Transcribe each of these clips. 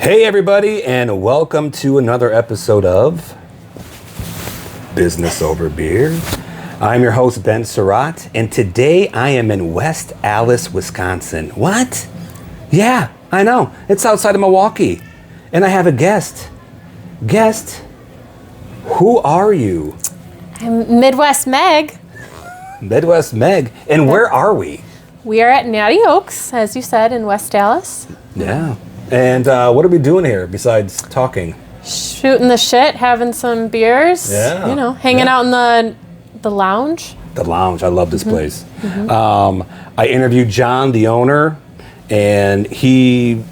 Hey everybody, and welcome to another episode of Business Over Beer. I'm your host, Ben Surratt, and today I am in West Allis, Wisconsin. What? Yeah, I know. It's outside of Milwaukee. And I have a guest. Guest, who are you? I'm Midwest Meg. Midwest Meg. And where are we? We are at Natty Oaks, as you said, in West Allis. Yeah. And what are we doing here besides talking? Shooting the shit, having some beers. Yeah. You know, hanging out in the lounge. The lounge. I love this place. I interviewed John, the owner, and he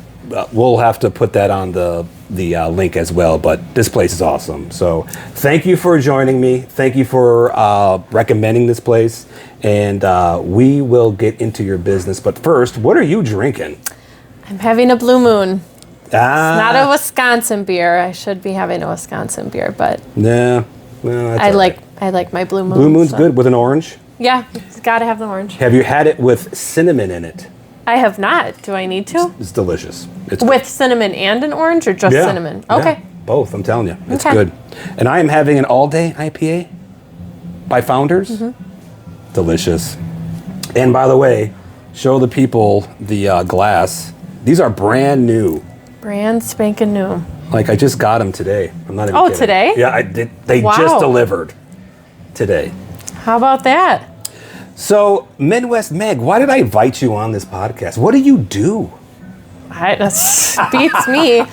we'll have to put that on the link as well. But this place is awesome. So thank you for joining me. Thank you for recommending this place. And we will get into your business. But first, what are you drinking? I'm having a Blue Moon. It's not a Wisconsin beer. I should be having a Wisconsin beer, but Nah. Well, that's I all right. like my Blue Moon. Blue Moon's good with an orange. Yeah, it's got to have the orange. Have you had it with cinnamon in it? I have not. Do I need to? It's delicious. It's With cinnamon and an orange, or just cinnamon? Yeah, Okay. both, I'm telling you. It's Okay. good. And I am having an all-day IPA by Founders. Delicious. And by the way, show the people the glass. These are brand new. Brand spanking new. Like I just got them today. I'm not even Oh, kidding. today? Yeah, I did. They Wow. just delivered today. How about that? So, Midwest Meg, why did I invite you on this podcast? What do you do? That beats me.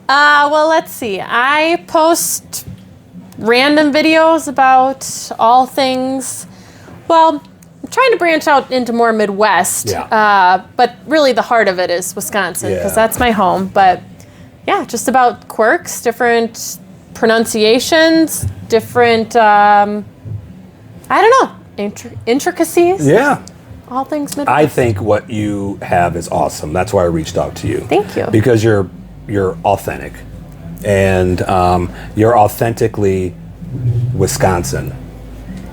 Well, let's see. I post random videos about all things. Well, I'm trying to branch out into more Midwest. Yeah. But really the heart of it is Wisconsin, because Yeah. that's my home. But yeah, just about quirks, different pronunciations, different, I don't know, intricacies. Yeah. All things Midwest. I think what you have is awesome. That's why I reached out to you. Thank you. Because you're authentic, and you're authentically Wisconsin,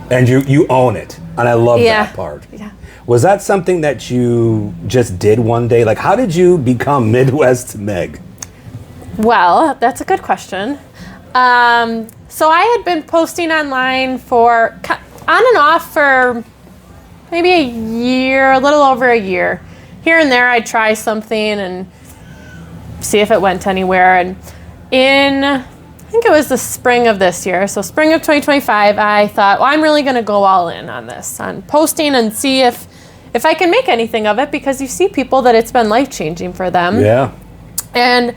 and you own it, and I love that part. Yeah. Was that something that you just did one day? Like, how did you become Midwest Meg? Well, that's a good question. So I had been posting online for on and off for maybe a year, a little over a year. Here and there, I'd try something and see if it went anywhere. And I think it was the spring of this year, so spring of 2025, I thought, well, I'm really going to go all in on this, on posting, and see if I can make anything of it, because you see people that it's been life-changing for them. Yeah. And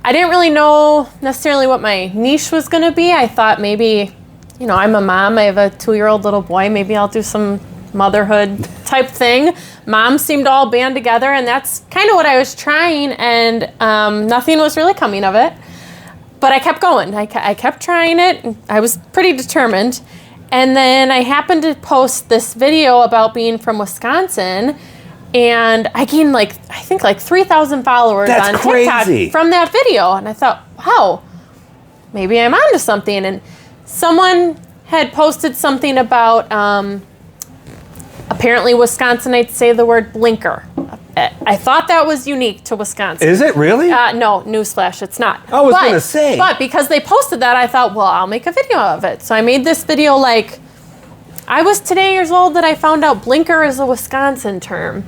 I didn't really know necessarily what my niche was going to be. I thought maybe, you know, I'm a mom. I have a 2-year-old little boy. Maybe I'll do some motherhood type thing. Moms seemed all band together, and that's kind of what I was trying, and nothing was really coming of it. But I kept going. I kept trying it. I was pretty determined. And then I happened to post this video about being from Wisconsin, and I gained I think 3,000 followers on crazy. TikTok from that video. And I thought, wow, maybe I'm onto something. And someone had posted something about apparently Wisconsinites say the word blinker. I thought that was unique to Wisconsin. Is it really? No, newsflash, it's not. I was going to say. But because they posted that, I thought, well, I'll make a video of it. So I made this video I was 10 years old that I found out blinker is a Wisconsin term.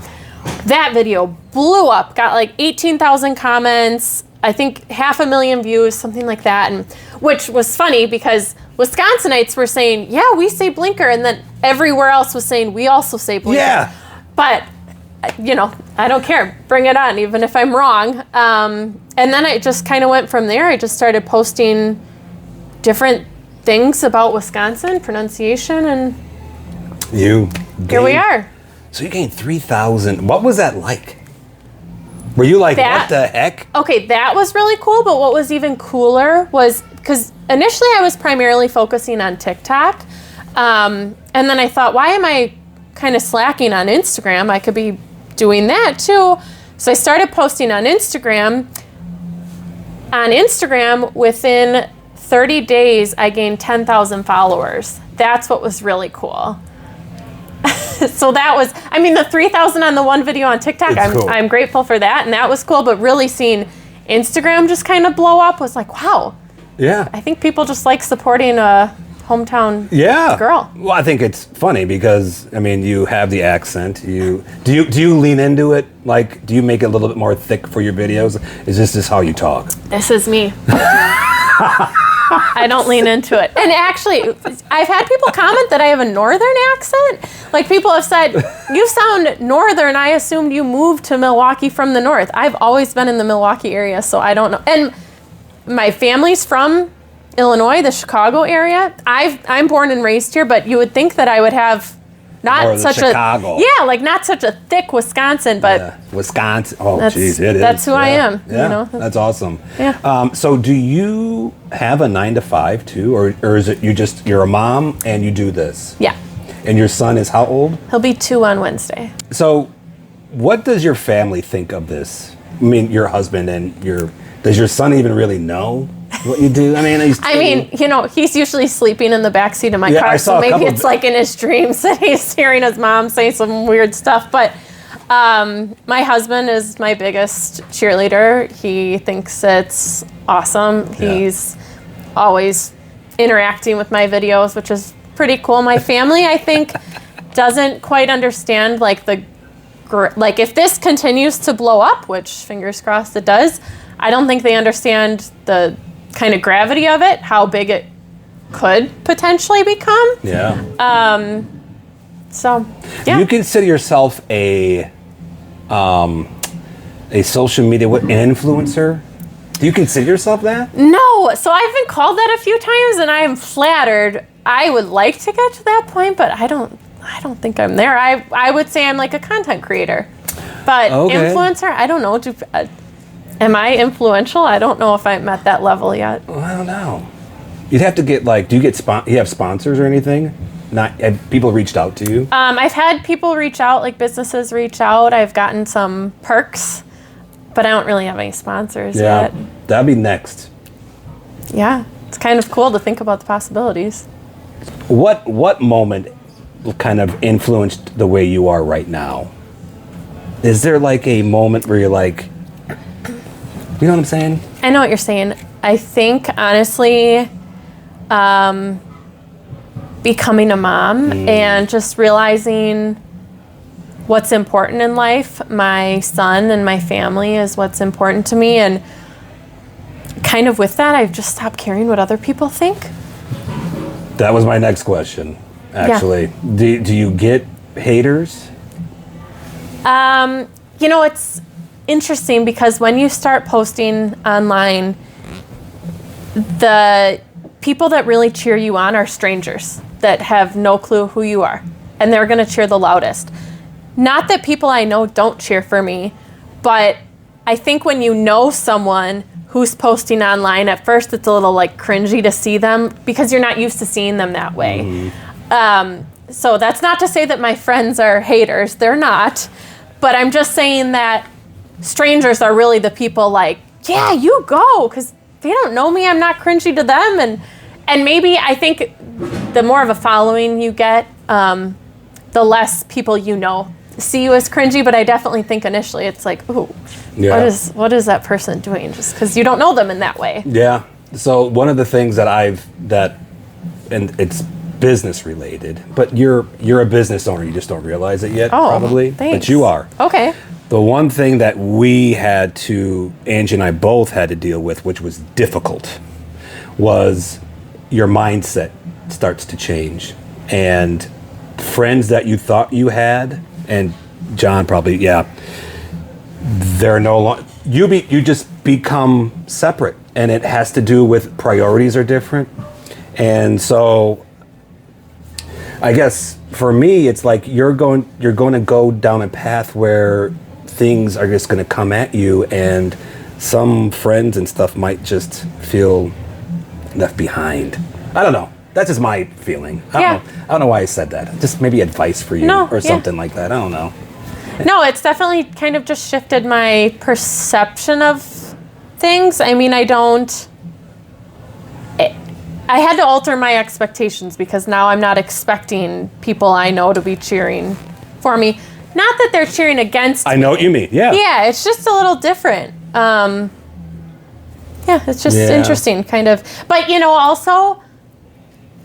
That video blew up, got 18,000 comments, I think 500,000 views, something like that. And which was funny because Wisconsinites were saying, yeah, we say blinker. And then everywhere else was saying, we also say blinker. Yeah. But, I don't care. Bring it on, even if I'm wrong. And then I just kind of went from there. I just started posting different things about Wisconsin, pronunciation, and here we are. So you gained 3,000. What was that like? Were you like, what the heck? Okay, that was really cool, but what was even cooler was, because initially I was primarily focusing on TikTok, and then I thought, why am I kind of slacking on Instagram? I could be doing that too. So I started posting on Instagram. On Instagram, within 30 days, I gained 10,000 followers. That's what was really cool. So that was, I mean, the 3,000 on the one video on TikTok, I'm grateful for that, and that was cool, but really seeing Instagram just kind of blow up was like, wow. Yeah. I think people just like supporting a hometown girl. Well, I think it's funny because, I mean, you have the accent. Do you lean into it? Like, do you make it a little bit more thick for your videos? Is this how you talk? This is me. I don't lean into it. And actually, I've had people comment that I have a northern accent. Like, people have said, you sound northern. I assumed you moved to Milwaukee from the north. I've always been in the Milwaukee area, so I don't know. And my family's from Illinois, the Chicago area. I'm born and raised here, but you would think that I would have not such Chicago. not such a thick Wisconsin, but Wisconsin. Oh, geez, it is. That's who I am. Yeah, you know? That's awesome. Yeah. So, do you have a 9 to 5 too, or is it you're a mom and you do this? Yeah. And your son is how old? He'll be 2 on Wednesday. So, what does your family think of this? I mean, your husband and does your son even really know what you do? I mean, he's usually sleeping in the backseat of my car, so maybe it's like in his dreams that he's hearing his mom say some weird stuff. But my husband is my biggest cheerleader. He thinks it's awesome. Yeah. He's always interacting with my videos, which is pretty cool. My family, I think, doesn't quite understand like if this continues to blow up, which fingers crossed it does. I don't think they understand the kind of gravity of it, how big it could potentially become. Yeah. So, yeah. Do you consider yourself a social media influencer? Do you consider yourself that? No. So I've been called that a few times, and I am flattered. I would like to get to that point, but I don't think I'm there. I would say I'm like a content creator, but influencer, I don't know. Am I influential? I don't know if I'm at that level yet. Well, I don't know. You'd have to get do you have sponsors or anything? Have people reached out to you? I've had people reach out, like businesses reach out. I've gotten some perks, but I don't really have any sponsors yet. Yeah, that'd be next. Yeah, it's kind of cool to think about the possibilities. What moment kind of influenced the way you are right now? Is there like a moment where you're like, you know what I'm saying? I know what you're saying. I think, honestly, becoming a mom and just realizing what's important in life. My son and my family is what's important to me. And kind of with that, I've just stopped caring what other people think. That was my next question, actually. Yeah. Do you get haters? It's interesting because when you start posting online, the people that really cheer you on are strangers that have no clue who you are, and they're going to cheer the loudest. Not that people I know don't cheer for me, but I think when you know someone who's posting online, at first it's a little like cringy to see them because you're not used to seeing them that way. So that's not to say that my friends are haters. They're not. But I'm just saying that strangers are really the people like, yeah, you go, because they don't know me. I'm not cringy to them. And maybe I think the more of a following you get, the less people see you as cringy. But I definitely think initially it's like, ooh, what is that person doing? Just because you don't know them in that way. Yeah. So one of the things and it's business related, but you're a business owner. You just don't realize it yet, probably. Thanks. But you are. Okay. The one thing that Angie and I both had to deal with, which was difficult, was your mindset starts to change. And friends that you thought you had, and John probably, they're no longer, you just become separate. And it has to do with priorities are different. And so I guess for me, it's like you're going to go down a path where things are just going to come at you, and some friends and stuff might just feel left behind. I don't know. That's just my feeling. I don't know why I said that. Just maybe advice for you or something like that. I don't know. No, it's definitely kind of just shifted my perception of things. I mean, I had to alter my expectations because now I'm not expecting people I know to be cheering for me. Not that they're cheering against me. I know what you mean, yeah. Yeah, it's just a little different. It's just interesting, kind of. But, also,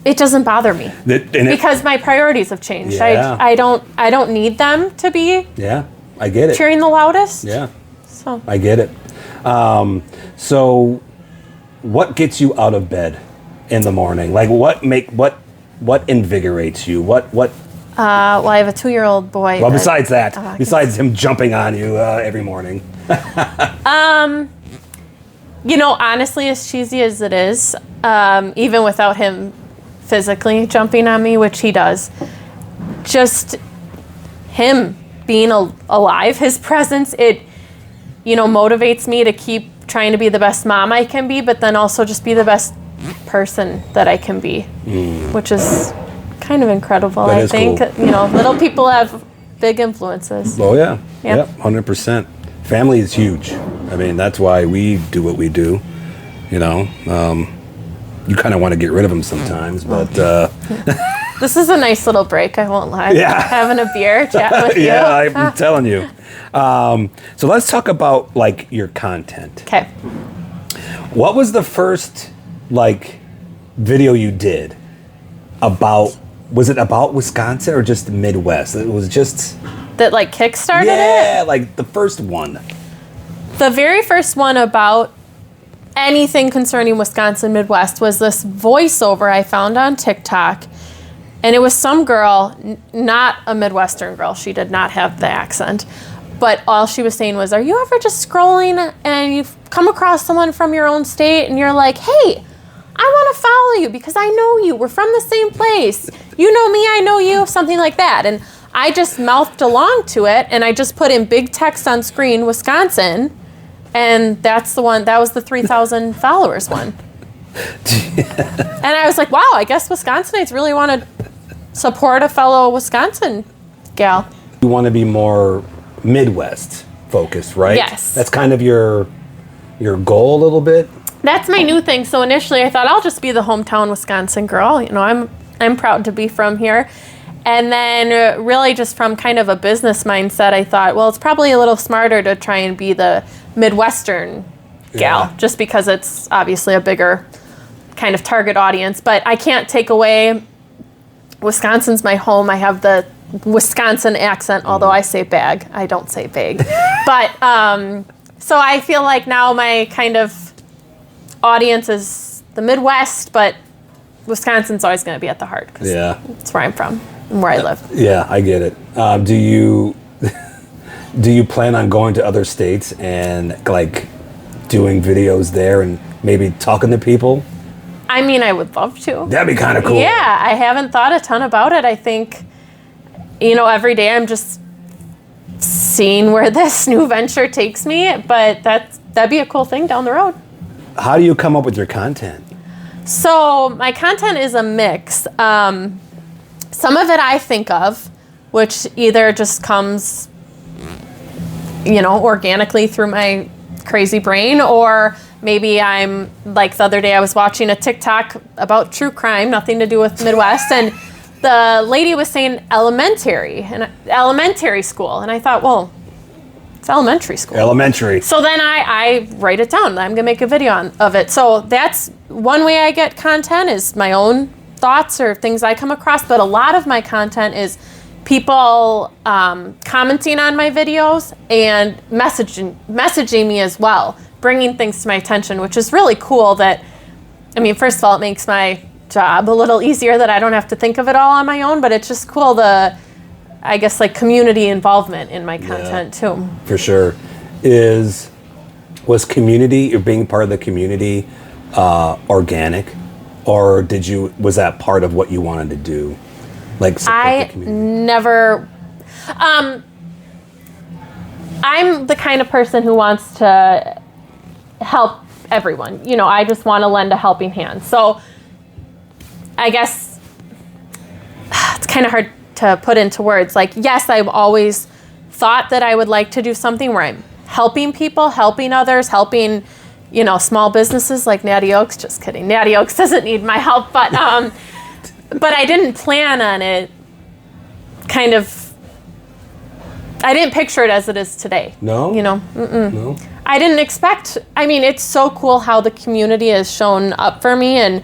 it doesn't bother me because my priorities have changed. Yeah. I don't need them to be I get it. cheering the loudest. Yeah, So I get it. So what gets you out of bed in the morning? Like what invigorates you? What well, I have a 2-year-old boy. Well, besides that, besides him jumping on you every morning. Honestly, as cheesy as it is, even without him physically jumping on me, which he does, just him being alive, his presence, it, motivates me to keep trying to be the best mom I can be, but then also just be the best person that I can be, which is kind of incredible. I think, cool. Little people have big influences. Oh, yeah. Yep, 100%. Family is huge. I mean, that's why we do what we do, You kind of want to get rid of them sometimes, but... This is a nice little break, I won't lie. Yeah. Having a beer, chat with you. Yeah, I'm telling you. So let's talk about, your content. Okay. What was the first, video you did about... Was it about Wisconsin or just the Midwest? It was just... That, kickstarted it? Yeah, the first one. The very first one about anything concerning Wisconsin Midwest was this voiceover I found on TikTok. And it was some girl, not a Midwestern girl. She did not have the accent. But all she was saying was, are you ever just scrolling and you've come across someone from your own state and you're like, hey, I want to follow you because I know you. We're from the same place. You know me, I know you, something like that. And I just mouthed along to it, and I just put in big text on screen, Wisconsin, and that's the one, that was the 3,000 followers one. And I was like, wow, I guess Wisconsinites really want to support a fellow Wisconsin gal. You want to be more Midwest focused, right? Yes. That's kind of your goal a little bit? That's my new thing. So initially I thought I'll just be the hometown Wisconsin girl. I'm proud to be from here. And then really just from kind of a business mindset, I thought, well, it's probably a little smarter to try and be the Midwestern gal, just because it's obviously a bigger kind of target audience. But I can't take away, Wisconsin's my home. I have the Wisconsin accent, although I say bag. I don't say big. But so I feel like now my kind of audience is the Midwest, but Wisconsin's always going to be at the heart because it's where I'm from and where I live. Yeah, I get it. Do you plan on going to other states and doing videos there and maybe talking to people? I mean, I would love to. That'd be kind of cool. Yeah, I haven't thought a ton about it. I think, every day I'm just seeing where this new venture takes me, but that'd be a cool thing down the road. How do you come up with your content? So my content is a mix. Some of it I think of, which either just comes, organically through my crazy brain, or maybe I'm, the other day I was watching a TikTok about true crime, nothing to do with Midwest, and the lady was saying elementary school, and I thought, well, it's elementary school. Elementary. So then I write it down. I'm going to make a video of it. So that's one way I get content, is my own thoughts or things I come across. But a lot of my content is people commenting on my videos and messaging me as well, bringing things to my attention, which is really cool. First of all, it makes my job a little easier that I don't have to think of it all on my own. But it's just cool community involvement in my content too. For sure. Was community, or being part of the community, organic, or was that part of what you wanted to do? Support the community? Never, I'm the kind of person who wants to help everyone. You know, I just want to lend a helping hand. So I guess it's kind of hard to put into words. Like, yes, I've always thought that I would like to do something where I'm helping people, helping others, helping, you know, small businesses like Natty Oaks. Just kidding. Natty Oaks doesn't need my help, but I didn't plan on it. Kind of, I didn't picture it as it is today. No? You know, No? I didn't expect, I mean, it's so cool how the community has shown up for me and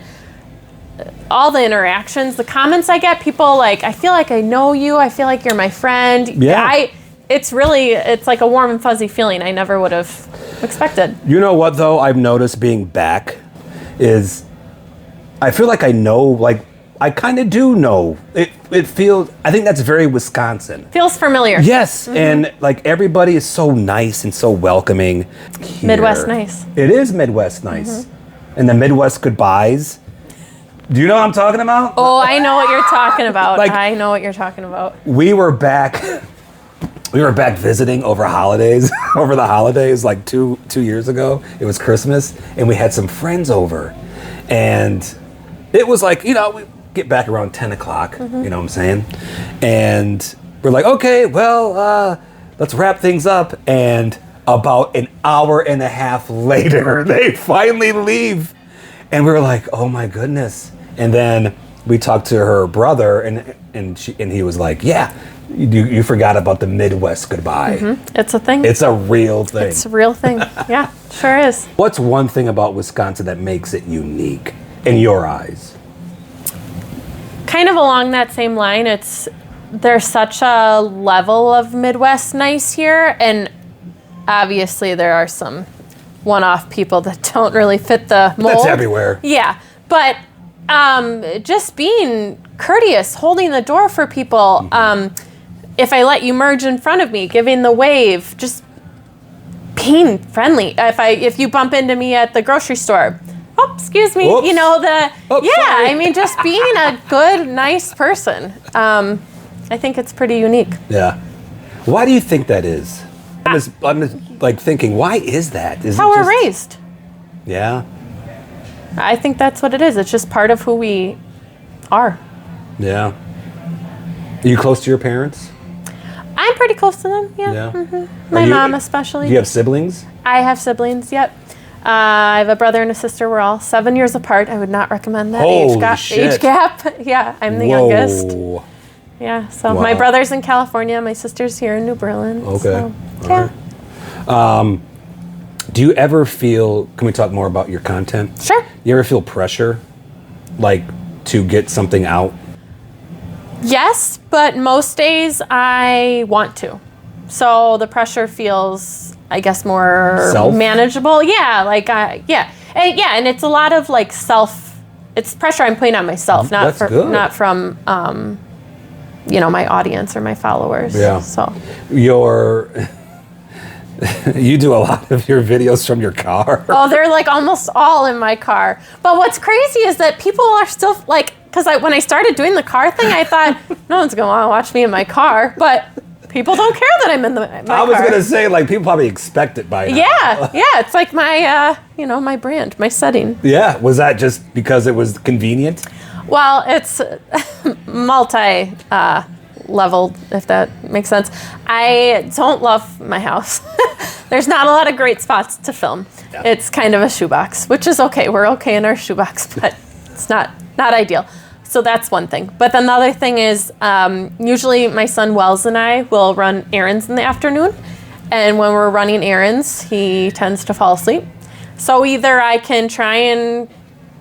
all the interactions, the comments I get, people like, I feel like I know you, I feel like you're my friend. Yeah. It's like a warm and fuzzy feeling I never would have expected. You know what, though, I've noticed being back is I feel like I know, like, I kind of do know. It feels, I think that's very Wisconsin. Feels familiar. Yes, and like everybody is so nice and so welcoming here. Midwest nice. It is Midwest nice. And the Midwest goodbyes. Do you know what I'm talking about? Oh, I know what you're talking about. Like- I know what you're talking about. We were back visiting over the holidays, like two years ago. It was Christmas, and we had some friends over, and it was like, you know, we get back around 10 o'clock, you know what I'm saying? And we're like, okay, well, let's wrap things up. And about an hour and a half later, they finally leave. And we were like, oh my goodness. And then we talked to her brother, and he was like, yeah, you forgot about the Midwest goodbye. It's a thing. It's a real thing. It's a real thing. Yeah, sure is. What's one thing about Wisconsin that makes it unique in your eyes? Kind of along that same line, there's such a level of Midwest nice here, and obviously there are some one-off people that don't really fit the mold. That's everywhere. Yeah, but just being courteous, holding the door for people. If I let you merge in front of me, giving the wave, just being friendly. If you bump into me at the grocery store, oh, excuse me, Whoops. you know, Oops, sorry. I mean, just being a good, nice person. I think it's pretty unique. Yeah. Why do you think that is? I'm just like thinking, why is that? Is How it we're just- raised. Yeah. I think that's what it is. It's just part of who we are. Yeah. Are you close to your parents? I'm pretty close to them, yeah. Yeah. My mom especially. Do you have siblings? I have siblings, yep. I have a brother and a sister. We're all 7 years apart. I would not recommend that Holy shit. age gap. Yeah, I'm the Whoa. youngest. Yeah, so my Wow. brother's in California. My sister's here in New Berlin. Okay. So, All yeah. right. Do you ever feel, can we talk more about your content? Sure. You ever feel pressure, like, to get something out? Yes, but most days I want to. So the pressure feels, I guess, more Self? manageable. Yeah, like, yeah. And it's a lot of, like, it's pressure I'm putting on myself, That's good. not from, you know, my audience or my followers. Yeah. So You do a lot of your videos from your car. oh, they're like almost all in my car. But what's crazy is that people are still like, because when I started doing the car thing, I thought no one's gonna want to watch me in my car, but people don't care that I'm in my car. I was gonna say, like, people probably expect it by now. Yeah, it's like my, my brand, my setting. Yeah. Was that just because it was convenient? Well, it's multi-leveled, if that makes sense. I don't love my house. There's not a lot of great spots to film. Yeah. It's kind of a shoebox, which is okay. We're okay in our shoebox, but it's not ideal. So that's one thing. But then the other thing is, usually my son Wells and I will run errands in the afternoon. And when we're running errands, he tends to fall asleep. So either I can try and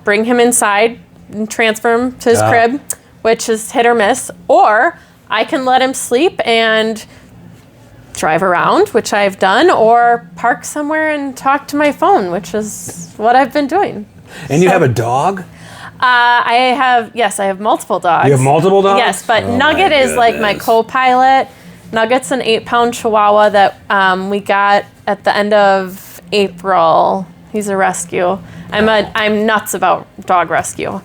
bring him inside and transfer him to his crib, which is hit or miss, or I can let him sleep and drive around, which I've done, or park somewhere and talk to my phone, which is what I've been doing. And you have a dog? I have multiple dogs. You have multiple dogs? Yes, but Oh Nugget my is like my goodness. co-pilot. Nugget's an 8-pound Chihuahua that we got at the end of April. He's a rescue. I'm nuts about dog rescue.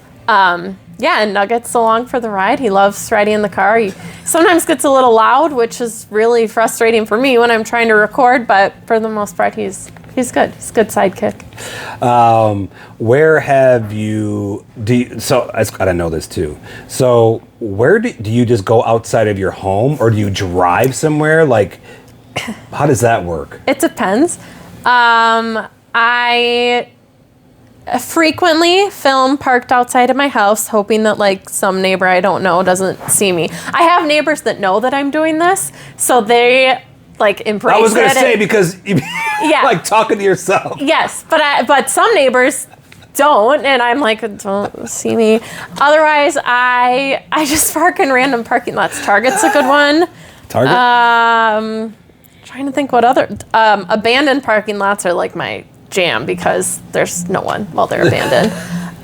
Yeah, and Nugget's along for the ride. He loves riding in the car. He sometimes gets a little loud, which is really frustrating for me when I'm trying to record, but for the most part, he's good. He's a good sidekick. Where have you, so I gotta know this too. So where do you just go outside of your home, or do you drive somewhere? Like, how does that work? It depends. I frequently film parked outside of my house, hoping that like some neighbor I don't know doesn't see me. I have neighbors that know that I'm doing this, so they like embrace it. I was gonna say, because you yeah, like talking to yourself. Yes, but some neighbors don't, and I'm like, don't see me. Otherwise, I just park in random parking lots. Target's a good one. Target. Trying to think what other abandoned parking lots are like my jam because there's no one while they're abandoned.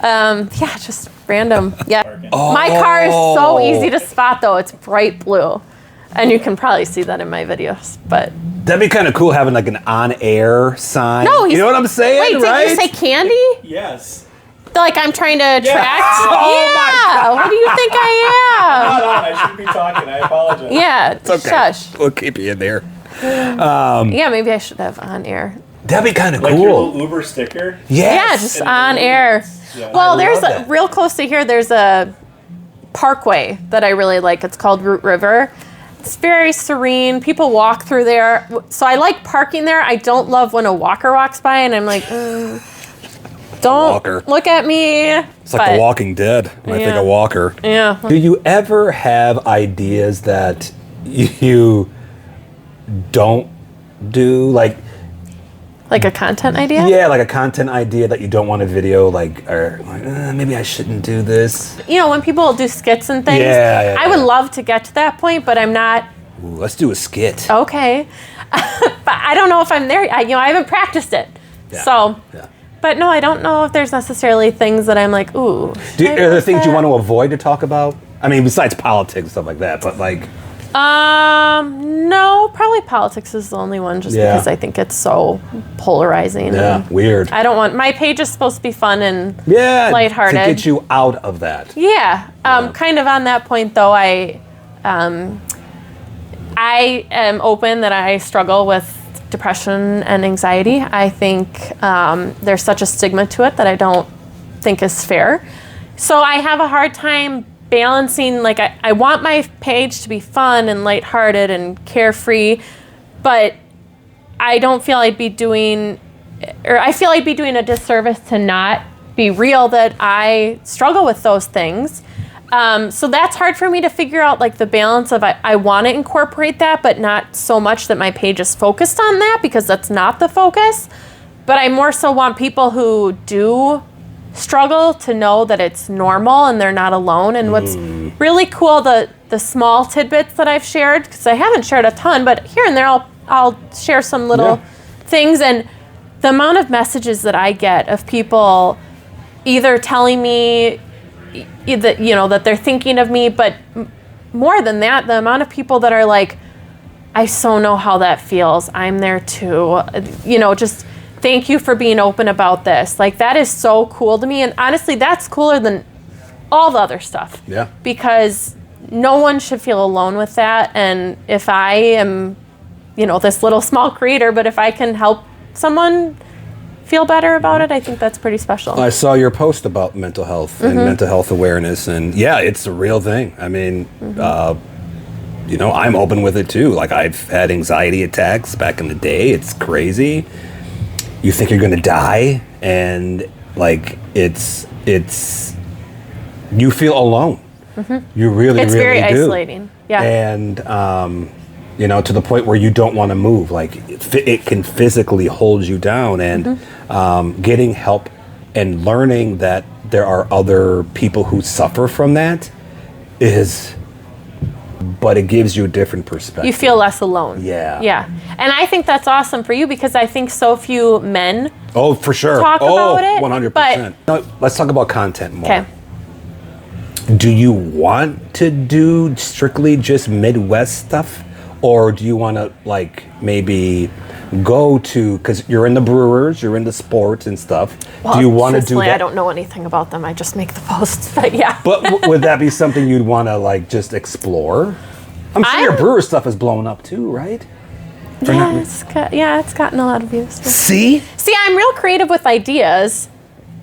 Yeah, just random. Yeah. My car is so easy to spot though. It's bright blue. And you can probably see that in my videos, but That'd be kind of cool having like an on-air sign. no, you know what I'm saying? Wait, right? did you say candy? Yes. Like I'm trying to attract? Oh yeah. What do you think I I shouldn't be talking. I apologize. am? Yeah. It's okay. Shush. We'll keep you in there. Yeah, maybe I should have on air. That'd be kind of Like your cool. little Uber sticker. Yes. Yeah, just And on the air. videos. Yeah. Well, I there's love a that. real close to here. There's a parkway that I really like. It's called Root River. It's very serene. People walk through there. So I like parking there. I don't love when a walker walks by and I'm like, don't Walker. look at me. It's like The Walking Dead when I think Yeah. of Walker. Yeah. Do you ever have ideas that you don't do? Like Like a content idea? yeah, like a content idea that you don't want to video, like, or like, maybe I shouldn't do this. You know, when people do skits and things, Yeah, I would love to get to that point, but I'm not. Ooh, let's do a skit. Okay. But I don't know if I'm there. I haven't practiced it. Yeah. So, Yeah. but no, I don't know if there's necessarily things that I'm like, ooh. Are there things you want to avoid to talk about? I mean, besides politics and stuff like that, but like. No, probably politics is the only one just Yeah. because I think it's so polarizing. Yeah, and weird. I don't want, my page is supposed to be fun and Yeah, lighthearted. to get you out of that. Yeah. Kind of on that point though, I am open that I struggle with depression and anxiety. I think there's such a stigma to it that I don't think is fair. So I have a hard time balancing, like I want my page to be fun and lighthearted and carefree, but I don't feel I'd be doing, or I feel I'd be doing a disservice to not be real that I struggle with those things. So that's hard for me to figure out, like the balance of I want to incorporate that, but not so much that my page is focused on that because that's not the focus. But I more so want people who do struggle to know that it's normal and they're not alone. And what's really cool, the small tidbits that I've shared, because I haven't shared a ton, but here and there I'll share some little things. And the amount of messages that I get of people either telling me that, you know, that they're thinking of me, but more than that, the amount of people that are like, I so know how that feels. I'm there too. You know, just thank you for being open about this. Like, that is so cool to me. And honestly, that's cooler than all the other stuff. Yeah. Because no one should feel alone with that. And if I am, you know, this little small creator, but if I can help someone feel better about it, I think that's pretty special. I saw your post about mental health and mental health awareness, and yeah, it's a real thing. I mean, you know, I'm open with it too. Like, I've had anxiety attacks back in the day. It's crazy. You think you're gonna die, and like it's you feel alone. You really, It's really very do. isolating. Yeah. And you know, to the point where you don't want to move. Like, it can physically hold you down. And getting help and learning that there are other people who suffer from that but it gives you a different perspective. You feel less alone. Yeah. Yeah. And I think that's awesome for you because I think so few men Oh, for sure. talk about it. 100%. No, let's talk about content more. Okay. Do you want to do strictly just Midwest stuff? Or do you want to, like, maybe go to, because you're in the brewers, you're into sports and stuff. Well, do you want to do truthfully, that? I don't know anything about them. I just make the posts, but yeah. But would that be something you'd want to like just explore? I'm sure your brewer stuff is blowing up too, right? It's gotten a lot of views. See, I'm real creative with ideas,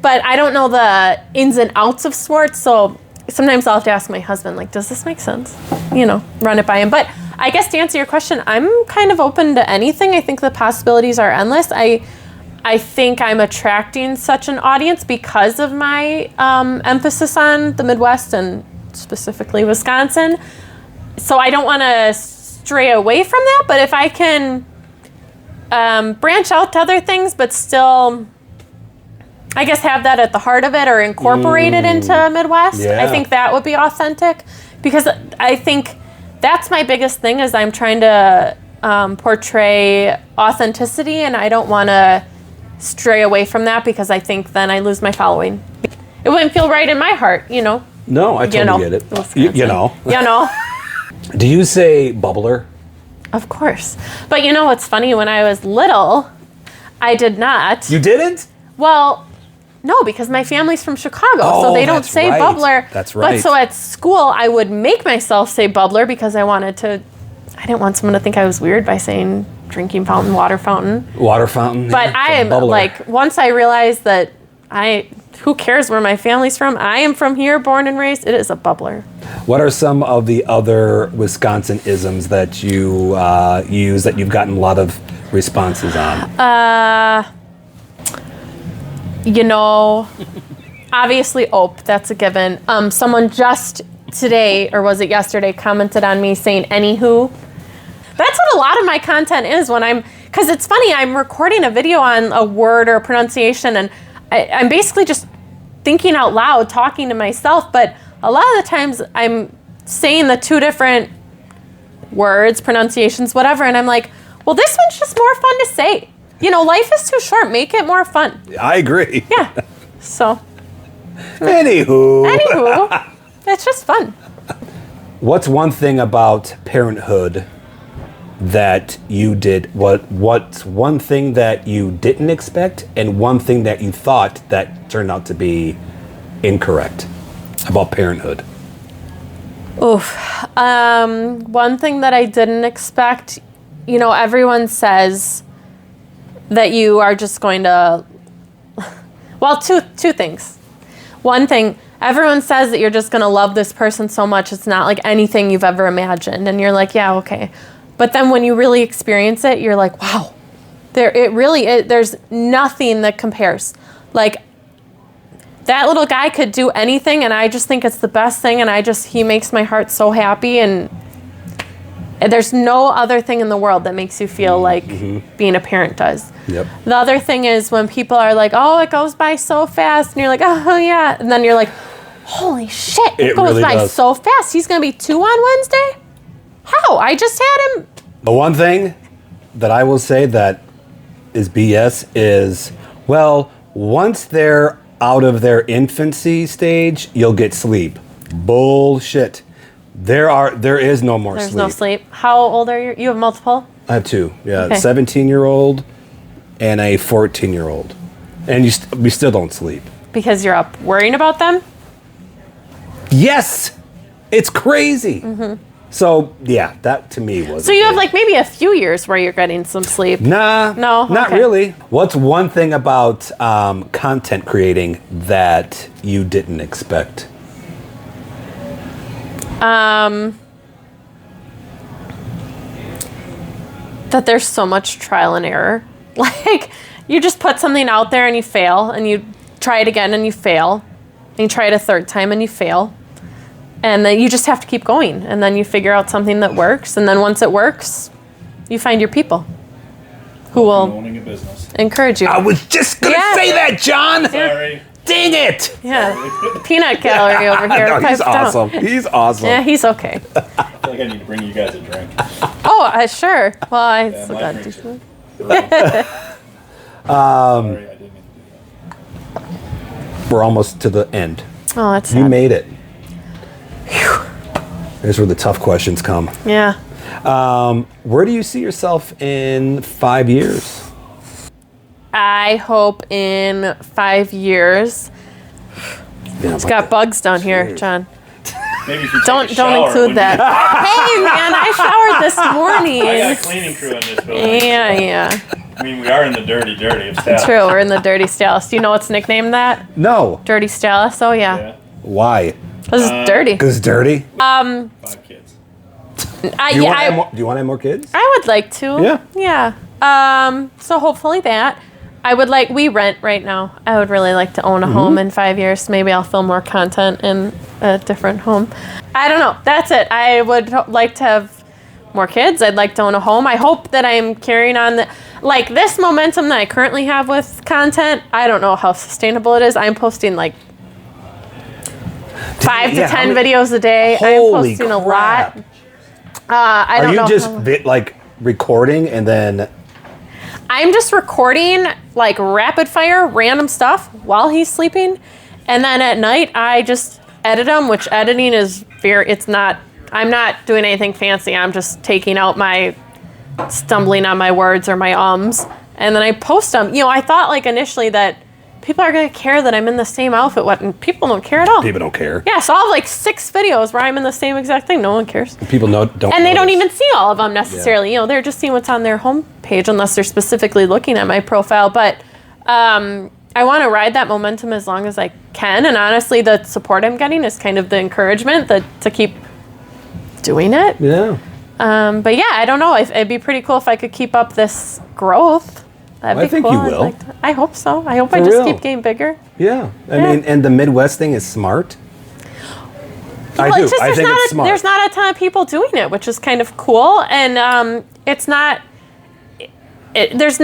but I don't know the ins and outs of sports, so sometimes I'll have to ask my husband, like, does this make sense? Run it by him. But I guess to answer your question, I'm kind of open to anything. I think the possibilities are endless. I think I'm attracting such an audience because of my emphasis on the Midwest and specifically Wisconsin. So I don't want to stray away from that, but if I can branch out to other things, but still, I guess, have that at the heart of it or incorporate it into Midwest, I think that would be authentic, because I think that's my biggest thing is I'm trying to portray authenticity, and I don't want to stray away from that because I think then I lose my following. It wouldn't feel right in my heart, No, I totally get it. You know. Do you say bubbler? Of course. But what's funny? When I was little, I did not. You didn't? Well, no, because my family's from Chicago, so they don't say bubbler. That's right. But so at school, I would make myself say bubbler because I didn't want someone to think I was weird by saying drinking fountain, water fountain. Water fountain. But I am like, once I realized that who cares where my family's from? I am from here, born and raised. It is a bubbler. What are some of the other Wisconsin isms that you use that you've gotten a lot of responses on? Obviously ope, that's a given. Someone just today, or was it yesterday, commented on me saying anywho. That's what a lot of my content is because it's funny, I'm recording a video on a word or a pronunciation, and I'm basically just thinking out loud, talking to myself, but a lot of the times I'm saying the two different words, pronunciations, whatever, and I'm like, well, this one's just more fun to say. Life is too short. Make it more fun. I agree. Yeah. So. Anywho. It's just fun. What's one thing about parenthood that you did? What's one thing that you didn't expect and one thing that you thought that turned out to be incorrect about parenthood? Oof. One thing that I didn't expect, everyone says that you are just going to, well, two things. One thing, everyone says that you're just going to love this person so much it's not like anything you've ever imagined. And you're like, yeah, okay. But then when you really experience it, you're like, wow, there's nothing that compares. Like, that little guy could do anything, and I just think it's the best thing, and he makes my heart so happy, and there's no other thing in the world that makes you feel like being a parent does. Yep. The other thing is when people are like, oh, it goes by so fast, and you're like, oh, yeah, and then you're like, holy shit, it goes really by does. so fast. He's going to be 2 on Wednesday? How? I just had him. The one thing that I will say that is BS is, well, once they're out of their infancy stage, you'll get sleep. Bullshit. There is no more sleep. There's no sleep. How old are you? You have multiple? I have 2. Yeah, Okay. 17-year-old and a 14-year-old. And we still don't sleep. Because you're up worrying about them? Yes! It's crazy. So, yeah, that to me was. So you have like maybe a few years where you're getting some sleep. Nah. No? Not Okay. really. What's one thing about content creating that you didn't expect? That there's so much trial and error. Like, you just put something out there and you fail, and you try it again and you fail, and you try it a third time and you fail. And then you just have to keep going, and then you figure out something that works, and then once it works, you find your people who will Owning a business. encourage you. I was just going to say that, John! Sorry. Dang it! Yeah. Peanut gallery over here. No, he's Piped down. awesome. He's awesome. Yeah, he's okay. I feel like I need to bring you guys a drink. Oh, sure. Well, I Yeah, still my got drinks decent. Sorry, I didn't mean to do that. We're almost to the end. Oh, that's You sad. made it. Here's where the tough questions come. Yeah. Where do you see yourself in 5 years? I hope in 5 years. Yeah, It's got bugs down here, Jeez. John. Maybe if you Don't take a shower, include it that. Hey man, I showered this morning. wouldn't be- I got a cleaning crew in this building. Yeah. I mean, we are in the dirty of staff. True, we're in the Dirty Stallus. Do you know what's nicknamed that? No. Dirty Stallus? Oh yeah. Yeah. Why? This is dirty. Because it's dirty? 5 kids. Do you want to have more kids? I would like to. Yeah. Yeah. So hopefully that. We rent right now. I would really like to own a home in 5 years. Maybe I'll film more content in a different home. I don't know. That's it. I would like to have more kids. I'd like to own a home. I hope that I'm carrying on this momentum that I currently have with content. I don't know how sustainable it is. I'm posting 5 to 10 videos a day. I'm Holy posting a crap. lot. I don't know. Are you just recording and then... I'm just recording rapid fire random stuff while he's sleeping. And then at night I just edit them, which editing is I'm not doing anything fancy. I'm just taking out my stumbling on my words or my ums. And then I post them. I thought initially that people are going to care that I'm in the same outfit. And people don't care at all. People don't care. Yeah, so I'll have 6 videos where I'm in the same exact thing. No one cares. People don't. And they don't even see all of them necessarily. They're just seeing what's on their homepage unless they're specifically looking at my profile. But I want to ride that momentum as long as I can. And honestly, the support I'm getting is kind of the encouragement to keep doing it. Yeah. But yeah, I don't know. It'd be pretty cool if I could keep up this growth. That'd be I think cool. you will. I hope so. I hope I For just real. keep getting bigger. Yeah. I mean, and the Midwest thing is smart. I do. I think it's smart. There's not a ton of people doing it, which is kind of cool. And it's not. It's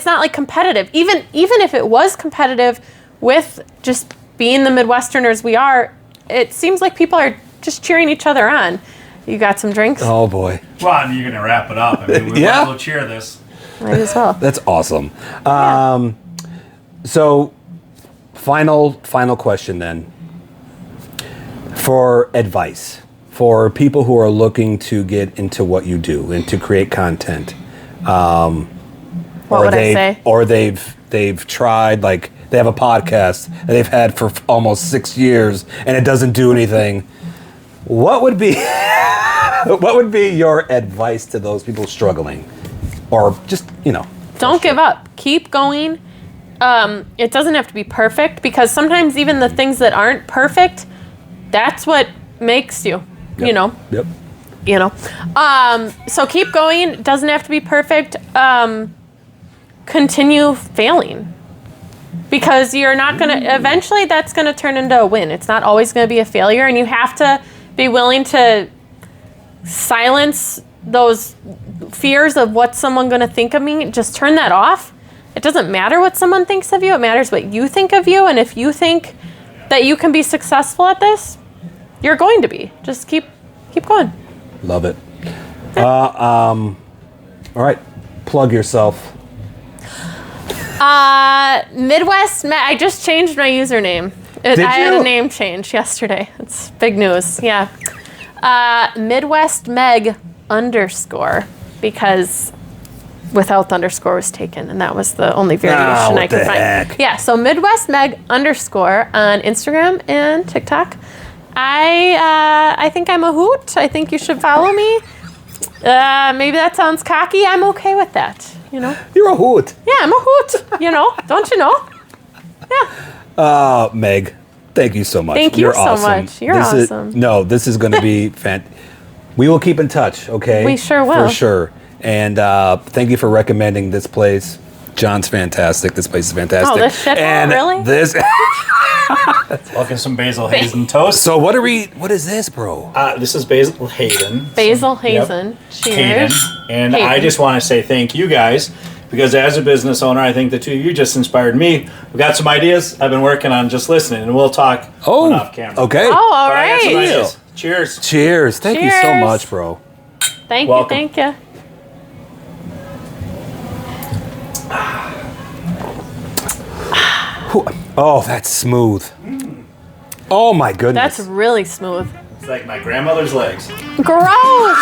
not competitive. Even if it was competitive, with just being the Midwesterners we are, it seems like people are just cheering each other on. You got some drinks? Oh boy. Well, I mean, you're going to wrap it up. I mean, we might as well cheer this. Might as well. That's awesome. So, final question then. For advice for people who are looking to get into what you do and to create content. What would I say? Or they've tried, they have a podcast that they've had for almost 6 years and it doesn't do anything. What would be your advice to those people struggling? Or just, Don't give up. Keep going. It doesn't have to be perfect because sometimes even the things that aren't perfect, that's what makes you, Yep. So keep going. It doesn't have to be perfect. Continue failing because you're not going to, eventually that's going to turn into a win. It's not always going to be a failure, and you have to be willing to silence those fears of what's someone going to think of me. Just turn that off. It doesn't matter what someone thinks of you. It matters what you think of you. And if you think that you can be successful at this, you're going to be. Just keep going. Love it. All right. Plug yourself. Midwest Meg. I just changed my username. I had a name change yesterday. It's big news. Yeah. Midwest Meg _ because without the underscore was taken, and that was the only variation I could find. Yeah, so Midwest Meg _ on Instagram and TikTok. I think I'm a hoot. I think you should follow me. Maybe that sounds cocky. I'm okay with that. You're a hoot. Yeah, I'm a hoot. Don't you know? Yeah. Meg, thank you so much. Thank you You're so awesome. much. You're awesome. This is going to be fantastic. We will keep in touch, okay? We sure will. For sure. And thank you for recommending this place. John's fantastic. This place is fantastic. Oh, this shit? And really? This. Welcome some Basil Hazen toast. So what is this, bro? This is Basil Hayden. Basil Hazen. Yep. Cheers. Hayden. And Hayden. I just want to say thank you guys because as a business owner, I think the two of you just inspired me. We've got some ideas I've been working on just listening, and we'll talk off camera. Okay. Oh, all But I got some right. ideas. Cheers. Cheers. Thank you so Cheers. much, bro. Thank Welcome. you. Thank you. Oh, that's smooth. Oh my goodness. That's really smooth. It's like my grandmother's legs. Gross.